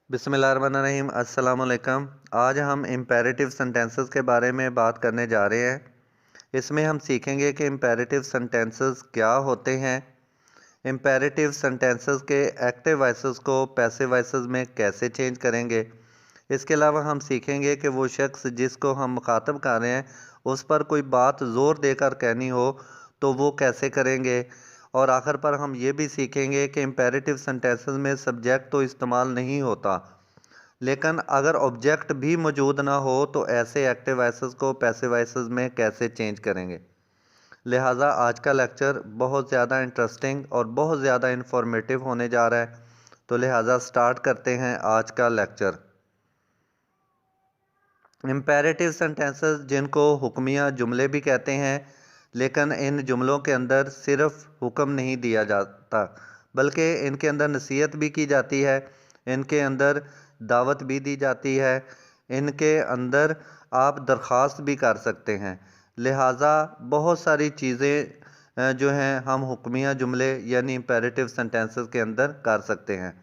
बिस्मिल्लाहिर्रहमानिर्रहीम अस्सलाम वालेकुम। आज हम इम्पेरेटिव सेंटेंसेस के बारे में बात करने जा रहे हैं। इसमें हम सीखेंगे कि इम्पेरेटिव सेंटेंसेस क्या होते हैं, इम्पेरेटिव सेंटेंसेस के एक्टिव वॉइसेस को पैसिव वॉइसेस में कैसे चेंज करेंगे। इसके अलावा हम सीखेंगे कि वो शख्स जिसको हम मुखातब कर रहे हैं उस पर कोई बात ज़ोर देकर कहनी हो तो वो कैसे करेंगे। और आखिर पर हम ये भी सीखेंगे कि इम्पेरेटिव सेंटेंसेस में सब्जेक्ट तो इस्तेमाल नहीं होता, लेकिन अगर ऑब्जेक्ट भी मौजूद ना हो तो ऐसे एक्टिव वॉइसेस को पैसिव वॉइसेस में कैसे चेंज करेंगे। लिहाजा आज का लेक्चर बहुत ज़्यादा इंटरेस्टिंग और बहुत ज़्यादा इंफॉर्मेटिव होने जा रहा है, तो लिहाजा स्टार्ट करते हैं आज का लेक्चर। इम्पेरेटिव सेंटेंसेस जिनको हुक्मिया जुमले भी कहते हैं, लेकिन इन जुमलों के अंदर सिर्फ हुक्म नहीं दिया जाता बल्कि इनके अंदर नसीहत भी की जाती है, इनके अंदर दावत भी दी जाती है, इनके अंदर आप दरख्वास्त भी कर सकते हैं। लिहाजा बहुत सारी चीज़ें जो हैं हम हुक्मिया जुमले यानी इम्पेरेटिव सेंटेंसेस के अंदर कर सकते हैं।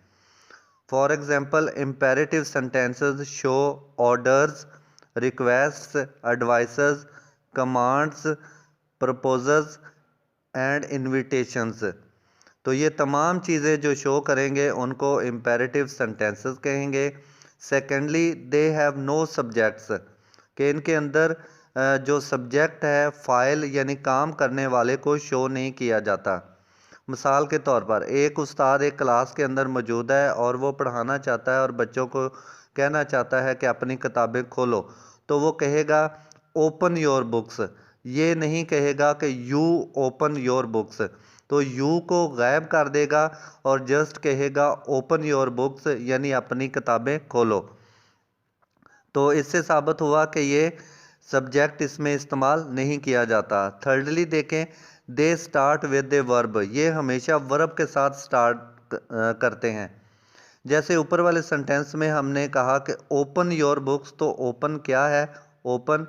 For example, imperative sentences show orders, requests, advices, commands, proposals and invitations. तो ये तमाम चीज़ें जो शो करेंगे उनको इम्पेरेटिव सेंटेंसेस कहेंगे। Secondly, they have no subjects, कि इनके अंदर जो सब्जेक्ट है फ़ाइल यानी काम करने वाले को शो नहीं किया जाता। मिसाल के तौर पर एक उस्ताद एक क्लास के अंदर मौजूद है और वो पढ़ाना चाहता है और बच्चों को कहना चाहता है कि अपनी किताबें खोलो, तो वो कहेगा ओपन योर बुक्स, ये नहीं कहेगा कि यू ओपन योर बुक्स। तो यू को गायब कर देगा और जस्ट कहेगा ओपन योर बुक्स यानी अपनी किताबें खोलो। तो इससे साबित हुआ कि ये सब्जेक्ट इसमें इस्तेमाल नहीं किया जाता। थर्डली देखें, they start with a verb, ये हमेशा वर्ब के साथ स्टार्ट करते हैं। जैसे ऊपर वाले सेंटेंस में हमने कहा कि ओपन योर बुक्स, तो ओपन क्या है? ओपन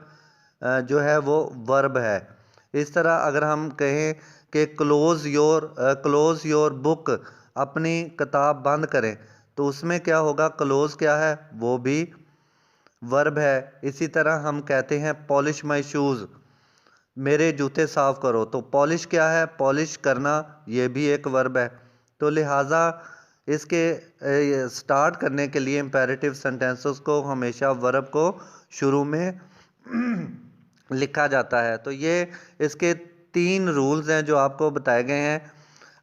जो है वो वर्ब है। इस तरह अगर हम कहें कि क्लोज़ योर बुक, अपनी किताब बंद करें, तो उसमें क्या होगा? क्लोज़ क्या है? वो भी वर्ब है। इसी तरह हम कहते हैं पॉलिश माई शूज़, मेरे जूते साफ़ करो, तो पॉलिश क्या है? पॉलिश करना, ये भी एक वर्ब है। तो लिहाजा इसके स्टार्ट करने के लिए इम्पेरेटिव सेंटेंसेस को हमेशा वर्ब को शुरू में लिखा जाता है। तो ये इसके 3 रूल्स हैं जो आपको बताए गए हैं।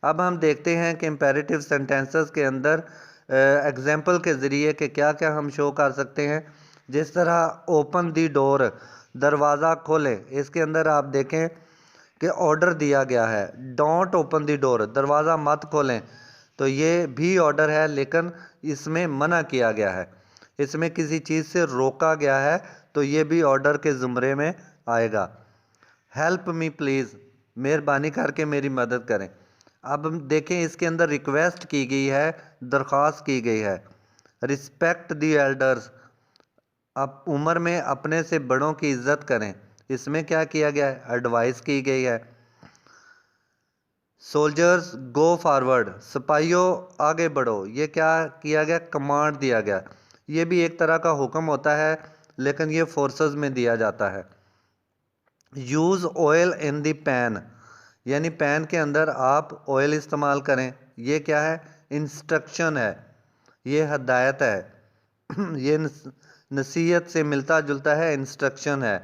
अब हम देखते हैं कि इम्पेरेटिव सेंटेंसेस के अंदर एग्जाम्पल के ज़रिए कि क्या क्या हम शो कर सकते हैं। जिस तरह ओपन दी डोर, दरवाज़ा खोलें, इसके अंदर आप देखें कि ऑर्डर दिया गया है डोंट ओपन दी डोर, दरवाज़ा मत खोलें, तो ये भी ऑर्डर है लेकिन इसमें मना किया गया है, इसमें किसी चीज़ से रोका गया है, तो ये भी ऑर्डर के ज़ुमरे में आएगा। हेल्प मी प्लीज़, मेहरबानी करके मेरी मदद करें। अब हम देखें इसके अंदर रिक्वेस्ट की गई है, दरख्वास्त की गई है। रिस्पेक्ट दी एल्डर्स, आप उम्र में अपने से बड़ों की इज्जत करें, इसमें क्या किया गया है? एडवाइस की गई है। सोल्जर्स गो फॉरवर्ड, सिपाहियों आगे बढ़ो, ये क्या किया गया? कमांड दिया गया। ये भी एक तरह का हुक्म होता है लेकिन ये फोर्सेस में दिया जाता है। Use oil in the pan, यानी पैन के अंदर आप ऑयल इस्तेमाल करें, ये क्या है? इंस्ट्रक्शन है, ये हदायत है ये नसीहत से मिलता जुलता है, इंस्ट्रक्शन है।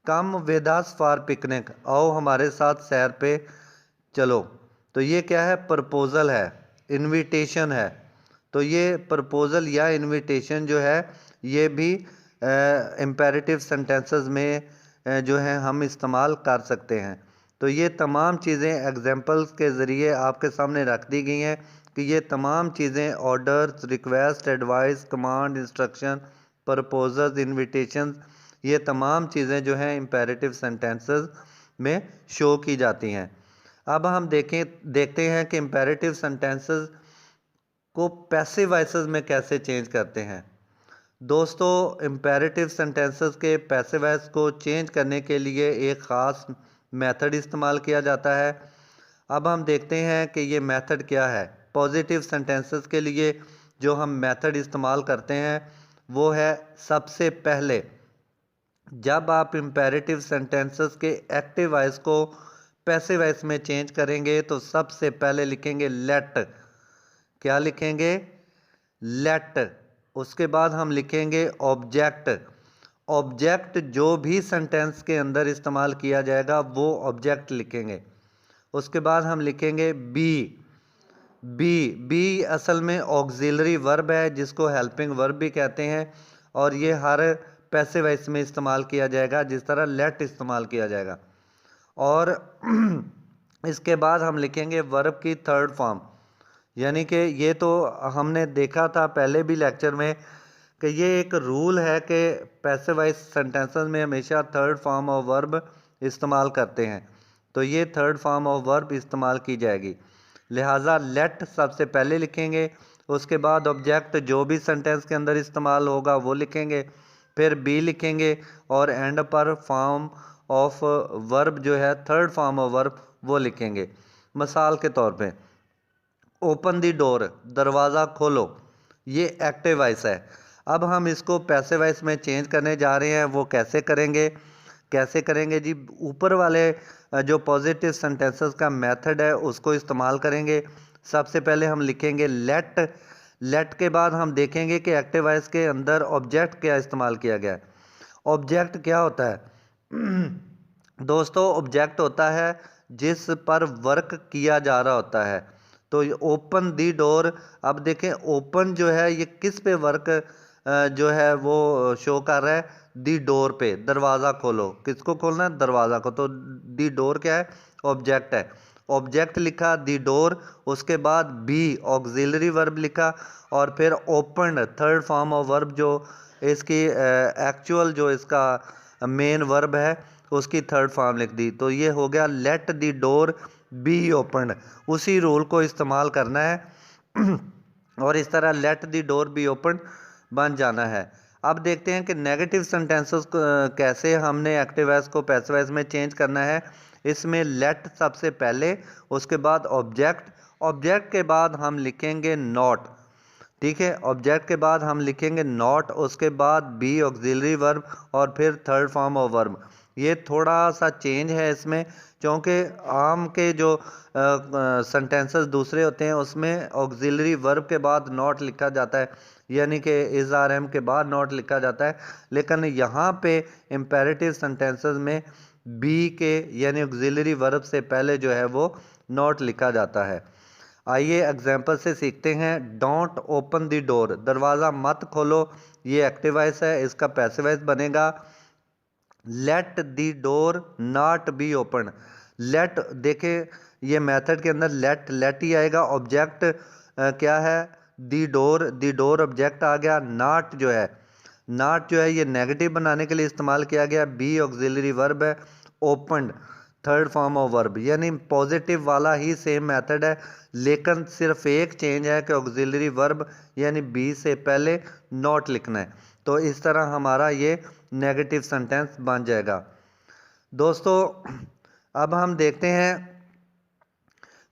Come with us for picnic, आओ हमारे साथ सैर पे चलो, तो ये क्या है? प्रपोज़ल है, इनविटेशन है। तो ये प्रपोज़ल या इनविटेशन जो है ये भी इम्पेरेटिव सेंटेंसेस में जो है हम इस्तेमाल कर सकते हैं। तो ये तमाम चीज़ें एग्जांपल्स के ज़रिए आपके सामने रख दी गई हैं कि ये तमाम चीज़ें orders, request, advice, command, instruction, proposals, invitation, ये तमाम चीज़ें जो हैं इम्पेरेटिव सेंटेंसेस में शो की जाती हैं। अब हम देखते हैं कि इम्पेरेटिव सेंटेंसेस को पैसिव वॉइसेस में कैसे चेंज करते हैं। दोस्तों, इम्पेरेटिव सेंटेंसेस के पैसिव वॉइस को चेंज करने के लिए एक ख़ास मेथड इस्तेमाल किया जाता है। अब हम देखते हैं कि ये मेथड क्या है। पॉजिटिव सेंटेंसेस के लिए जो हम मेथड इस्तेमाल करते हैं वो है सबसे पहले जब आप इम्पेरेटिव सेंटेंसेस के एक्टिव वॉइस को पैसिव वॉइस में चेंज करेंगे तो सबसे पहले लिखेंगे लेट। क्या लिखेंगे? लेट। उसके बाद हम लिखेंगे ऑब्जेक्ट। ऑब्जेक्ट जो भी सेंटेंस के अंदर इस्तेमाल किया जाएगा वो ऑब्जेक्ट लिखेंगे। उसके बाद हम लिखेंगे बी। बी बी असल में ऑक्सिलरी वर्ब है जिसको हेल्पिंग वर्ब भी कहते हैं और ये हर पैसिव वॉइस में इस्तेमाल किया जाएगा जिस तरह लेट इस्तेमाल किया जाएगा। और इसके बाद हम लिखेंगे वर्ब की थर्ड फॉर्म, यानी कि ये तो हमने देखा था पहले भी लेक्चर में कि ये एक रूल है कि पैसिव वॉइस सेंटेंसेस में हमेशा थर्ड फॉर्म ऑफ वर्ब इस्तेमाल करते हैं, तो ये थर्ड फॉर्म ऑफ वर्ब इस्तेमाल की जाएगी। लिहाजा लेट सबसे पहले लिखेंगे, उसके बाद ऑब्जेक्ट जो भी सेंटेंस के अंदर इस्तेमाल होगा वो लिखेंगे, फिर बी लिखेंगे और एंड पर फॉर्म ऑफ वर्ब जो है थर्ड फॉर्म ऑफ वर्ब वो लिखेंगे। मिसाल के तौर पे ओपन द डोर, दरवाज़ा खोलो, ये एक्टिव वॉइस है। अब हम इसको पैसिव वॉइस में चेंज करने जा रहे हैं, वो कैसे करेंगे? कैसे करेंगे जी? ऊपर वाले जो पॉजिटिव सेंटेंसेस का मेथड है उसको इस्तेमाल करेंगे। सबसे पहले हम लिखेंगे लेट। लेट के बाद हम देखेंगे कि एक्टिव वॉइस के अंदर ऑब्जेक्ट क्या इस्तेमाल किया गया है। ऑब्जेक्ट क्या होता है? दोस्तों ऑब्जेक्ट होता है जिस पर वर्क किया जा रहा होता है। तो ओपन दी डोर, अब देखें ओपन जो है ये किस पे वर्क जो है वो शो कर रहा है? दी डोर पे, दरवाज़ा खोलो। किसको खोलना है? दरवाज़ा को। तो दी डोर क्या है? ऑब्जेक्ट है। ऑब्जेक्ट लिखा, दी डोर, उसके बाद बी ऑक्सिलरी वर्ब लिखा और फिर open third form of verb जो इसकी एक्चुअल जो इसका मेन वर्ब है उसकी थर्ड फॉर्म लिख दी। तो ये हो गया let the door be open. उसी रूल को इस्तेमाल करना है और इस तरह let the door be open बन जाना है। अब देखते हैं कि नेगेटिव सेंटेंसेस को कैसे हमने एक्टिव वॉइस को पैसिव वॉइस में चेंज करना है। इसमें लेट सबसे पहले, उसके बाद ऑब्जेक्ट, ऑब्जेक्ट के बाद हम लिखेंगे नॉट। ठीक है, ऑब्जेक्ट के बाद हम लिखेंगे नॉट, उसके बाद बी ऑक्सिलरी वर्ब और फिर थर्ड फॉर्म ऑफ वर्ब। ये थोड़ा सा चेंज है इसमें क्योंकि आम के जो सेंटेंसेस दूसरे होते हैं उसमें ऑक्सिलरी वर्ब के बाद नॉट लिखा जाता है, यानी कि इज़ आर एम के बाद नॉट लिखा जाता है। लेकिन यहाँ पे इम्पेरेटिव सेंटेंसेस में बी के यानी ऑक्सिलरी वर्ब से पहले जो है वो नॉट लिखा जाता है। आइए एग्जाम्पल से सीखते हैं। डोंट ओपन द डोर, दरवाज़ा मत खोलो, ये एक्टिव वॉइस है, इसका पैसिव वॉइस बनेगा let the door not be open. Let देखें ये मेथड के अंदर लेट ही आएगा। ऑब्जेक्ट क्या है? द डोर ऑब्जेक्ट आ गया। नॉट जो है, नॉट जो है ये नेगेटिव बनाने के लिए इस्तेमाल किया गया। बी ऑक्सिलरी वर्ब है, open third form of verb, यानी पॉजिटिव वाला ही सेम मेथड है लेकिन सिर्फ एक चेंज है कि ऑक्सिलरी वर्ब यानी बी से पहले नॉट लिखना है। तो इस तरह हमारा ये नेगेटिव सेंटेंस बन जाएगा। दोस्तों अब हम देखते हैं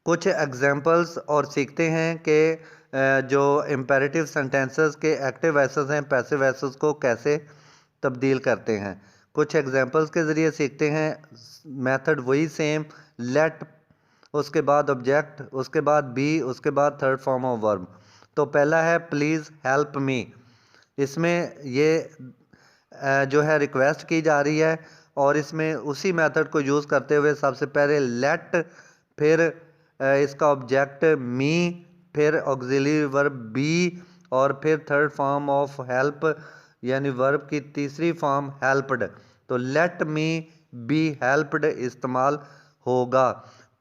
कुछ एग्जाम्पल्स और सीखते हैं कि जो इम्पेरेटिव सेंटेंसेस के एक्टिव वॉइसेस हैं पैसिव वॉइसेस को कैसे तब्दील करते हैं। कुछ एग्जाम्पल्स के ज़रिए सीखते हैं। मेथड वही सेम, लेट, उसके बाद ऑब्जेक्ट, उसके बाद बी, उसके बाद थर्ड फॉर्म ऑफ वर्ब। तो पहला है प्लीज़ हेल्प मी। इसमें ये जो है रिक्वेस्ट की जा रही है और इसमें उसी मेथड को यूज़ करते हुए सबसे पहले लेट, फिर इसका ऑब्जेक्ट मी, फिर ऑक्सिलरी वर्ब बी और फिर थर्ड फॉर्म ऑफ हेल्प यानी वर्ब की तीसरी फॉर्म हेल्प्ड। तो लेट मी बी हेल्प्ड इस्तेमाल होगा।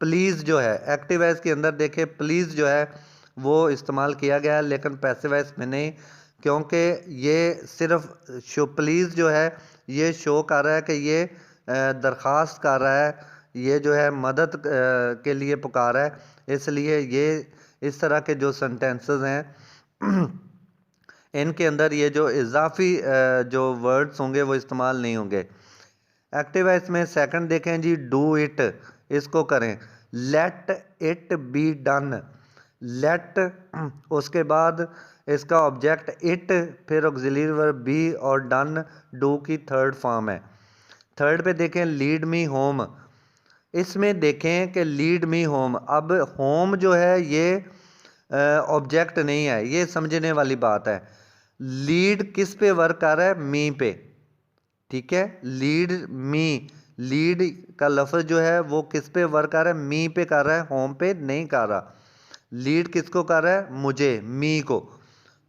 प्लीज़ जो है एक्टिव वॉइस के अंदर देखें प्लीज़ जो है वो इस्तेमाल किया गया है लेकिन पैसिव वॉइस में नहीं, क्योंकि ये सिर्फ शो प्लीज़ जो है ये शो कर रहा है कि ये दरख्वास्त कर रहा है, ये जो है मदद के लिए पुकार है, इसलिए ये इस तरह के जो सेंटेंसेस हैं इनके अंदर ये जो इजाफी जो वर्ड्स होंगे वो इस्तेमाल नहीं होंगे। एक्टिव वॉइस में सेकंड देखें जी, डू इट, इसको करें। Let it be done, let, उसके बाद इसका ऑब्जेक्ट इट, फिर ऑक्सिलरी वर्ब बी और डन डू की थर्ड फॉर्म है। थर्ड पे देखें लीड मी होम। इसमें देखें कि लीड मी होम, अब होम जो है ये ऑब्जेक्ट नहीं है, ये समझने वाली बात है। लीड किस पे वर्क कर रहा है? मी पे। ठीक है, लीड मी, लीड का लफ्ज़ जो है वो किस पे वर्क कर रहा है? मी पे कर रहा है, होम पे नहीं कर रहा। लीड किसको कर रहा है? मुझे, मी को।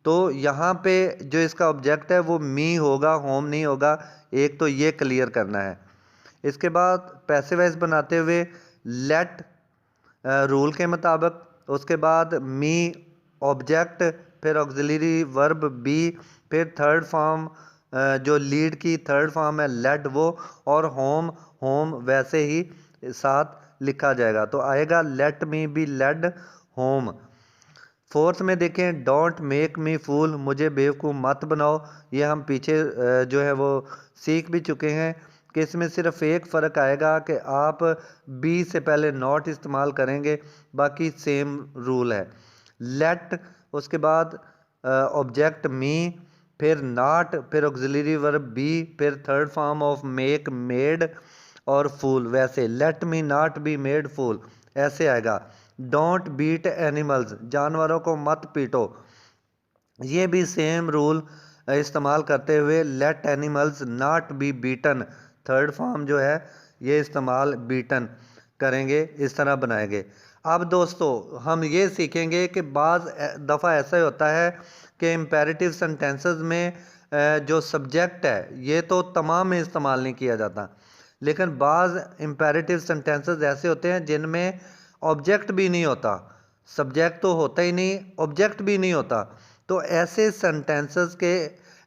तो यहाँ पे जो इसका ऑब्जेक्ट है वो मी होगा, होम नहीं होगा। एक तो ये क्लियर करना है। इसके बाद पैसिव वॉइस बनाते हुए लेट रूल के मुताबिक, उसके बाद मी ऑब्जेक्ट, फिर ऑक्सिलरी वर्ब बी, फिर थर्ड फॉर्म जो लीड की थर्ड फॉर्म है लेड वो, और होम, होम वैसे ही साथ लिखा जाएगा। तो आएगा let me be led home. Fourth में देखें डोंट मेक मी फूल, मुझे बेवकूफ़ मत बनाओ। ये हम पीछे जो है वो सीख भी चुके हैं कि इसमें सिर्फ एक फ़र्क आएगा कि आप बी से पहले नॉट इस्तेमाल करेंगे, बाकी सेम रूल है। लेट, उसके बाद ऑब्जेक्ट मी, फिर नॉट, फिर ऑक्सिलरी वर्ब बी, फिर third form of make made, और फूल वैसे let me not be made fool ऐसे आएगा। डोंट बीट एनिमल्स, जानवरों को मत पीटो। ये भी सेम रूल इस्तेमाल करते हुए let animals not be beaten, third form जो है ये इस्तेमाल बीटन करेंगे, इस तरह बनाएंगे। अब दोस्तों हम ये सीखेंगे कि बाज़ दफ़ा ऐसा होता है कि इम्पेरेटिव सेंटेंसेस में जो सब्जेक्ट है ये तो तमाम में इस्तेमाल नहीं किया जाता, लेकिन बाज़ इम्पेरेटिव सेंटेंसेस ऐसे होते हैं जिनमें ऑब्जेक्ट भी नहीं होता, सब्जेक्ट तो होता ही नहीं, ऑब्जेक्ट भी नहीं होता। तो ऐसे सेंटेंसेस के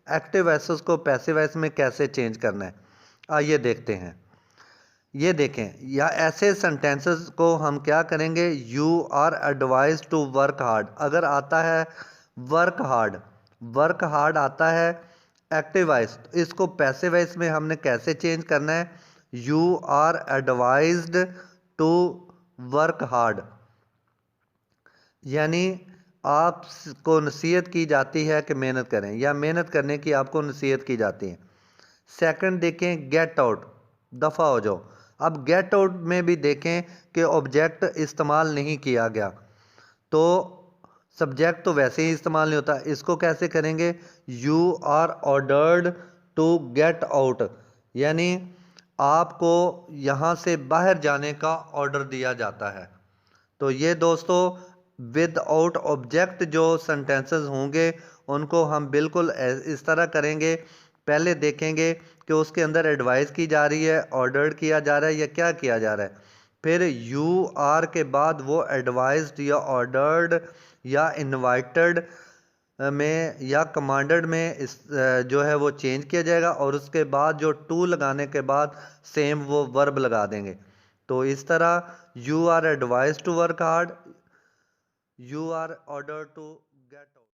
एक्टिव वॉइस को पैसिव वॉइस में कैसे चेंज करना है, आइए देखते हैं। ये देखें, या ऐसे सेंटेंसेस को हम क्या करेंगे? You are advise to work hard, अगर आता है वर्क हार्ड, वर्क हार्ड आता है एक्टिव वॉइस, तो इसको पैसिव वॉइस में हमने कैसे चेंज करना है? You are advised to work hard, यानी आपको नसीहत की जाती है कि मेहनत करें, या मेहनत करने की आपको नसीहत की जाती है। सेकंड देखें गेट आउट, दफ़ा हो जाओ। अब गेट आउट में भी देखें कि ऑब्जेक्ट इस्तेमाल नहीं किया गया, तो सब्जेक्ट तो वैसे ही इस्तेमाल नहीं होता, इसको कैसे करेंगे? You are ordered to get out, यानी आपको यहाँ से बाहर जाने का ऑर्डर दिया जाता है। तो ये दोस्तों विद आउट ऑब्जेक्ट जो सेंटेंसेस होंगे उनको हम बिल्कुल इस तरह करेंगे। पहले देखेंगे कि उसके अंदर एडवाइस की जा रही है, ऑर्डर्ड किया जा रहा है, या क्या किया जा रहा है। फिर यू आर के बाद वो एडवाइज्ड या ऑर्डर्ड या इनवाइटेड में या कमांडेड में इस जो है वो चेंज किया जाएगा, और उसके बाद जो टू लगाने के बाद सेम वो वर्ब लगा देंगे। तो इस तरह you are advise to work hard, you are order to gate